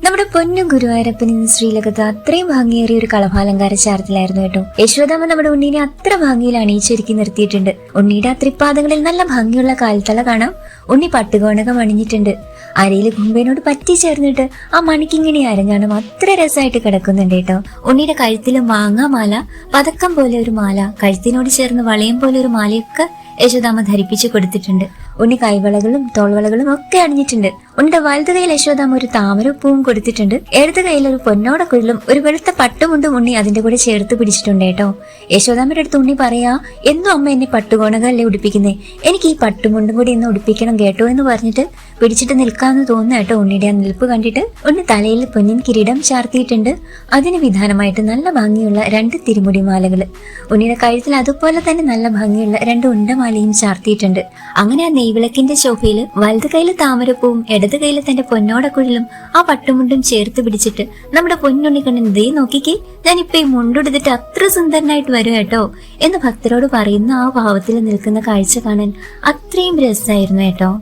നമ്മുടെ പൊന്നും ഗുരുവായൂരപ്പൻ ഇന്ന് ശ്രീലകത്ത് അത്രയും ഭംഗിയേറിയ ഒരു കളഭാലങ്കാര ചാർത്തിലായിരുന്നു കേട്ടോ. യശോദാമ്മ നമ്മുടെ ഉണ്ണീനെ അത്ര ഭംഗിയിൽ അണിയിച്ചൊരുക്കി നിർത്തിയിട്ടുണ്ട്. ഉണ്ണിയുടെ ആ തൃപ്പാദങ്ങളിൽ നല്ല ഭംഗിയുള്ള കാൽത്തള കാണാം. ഉണ്ണി പട്ടുകോണകം അണിഞ്ഞിട്ടുണ്ട്. അരയിൽ കുമ്പേനോട് പറ്റി ചേർന്നിട്ട് ആ മണിക്കിങ്ങനെ അരഞ്ഞാണം അത്ര രസമായിട്ട് കിടക്കുന്നുണ്ട് കേട്ടോ. ഉണ്ണിയുടെ കഴുത്തിലും മാങ്ങാമാല, പതക്കം പോലെ ഒരു മാല, കഴുത്തിനോട് ചേർന്ന് വളയം പോലെ ഒരു മാലയൊക്കെ യശോദാമ്മ ധരിപ്പിച്ചു കൊടുത്തിട്ടുണ്ട്. ഉണ്ണി കൈവളകളും തോൾവളകളും ഒക്കെ അണിഞ്ഞിട്ടുണ്ട്. ഉണ്ണിയുടെ വലത് കയ്യിൽ യശോദാമ്മ ഒരു താമരപ്പൂവും കൊടുത്തിട്ടുണ്ട്. ഇടത് കയ്യിൽ ഒരു പൊന്നോടക്കുഴലും ഒരു വെളുത്ത പട്ടുമുണ്ടും ഉണ്ണി അതിന്റെ കൂടെ ചേർത്ത് പിടിച്ചിട്ടുണ്ട് കേട്ടോ. യശോദാമ്മയുടെ അടുത്ത് ഉണ്ണി പറയാ, എന്നും അമ്മ എന്നെ പട്ടുകോണകല്ലേ ഉടുപ്പിക്കുന്നേ, എനിക്ക് ഈ പട്ടുമുണ്ടും കൂടി ഇന്ന് ഉടുപ്പിക്കണം കേട്ടോ എന്ന് പറഞ്ഞിട്ട് പിടിച്ചിട്ട് നിൽക്കാന്ന് തോന്നുന്നു കേട്ടോ. ഉണ്ണിയുടെ ആ നിൽപ്പ് കണ്ടിട്ട് ഉണ്ണി തലയിൽ പൊന്നിൻ കിരീടം ചാർത്തിയിട്ടുണ്ട്. അതിന് വിധാനമായിട്ട് നല്ല ഭംഗിയുള്ള 2 തിരുമുടിമാലകള്, ഉണ്ണിയുടെ കഴുത്തിൽ അതുപോലെ തന്നെ നല്ല ഭംഗിയുള്ള 2 ഉണ്ടമാലയും ചാർത്തിയിട്ടുണ്ട്. അങ്ങനെ ആ നെയ്വിളക്കിന്റെ ശോഭയില് വലത് കയ്യിൽ താമരപ്പൂവും ഇടത് കയ്യിൽ തന്റെ പൊന്നോടക്കുഴലും ആ പട്ടുമുണ്ടും ചേർത്ത് പിടിച്ചിട്ട് നമ്മുടെ പൊന്നുണ്ണിക്കണ്ണൻ ദേ നോക്കിക്കേ, ഞാനിപ്പോ ഈ മുണ്ടെടുത്തിട്ട് അത്ര സുന്ദരനായിട്ട് വരും കേട്ടോ എന്ന് ഭക്തരോട് പറയുന്ന ആ ഭാവത്തിൽ നിൽക്കുന്ന കാഴ്ച കാണാൻ അത്രയും രസമായിരുന്നു കേട്ടോ.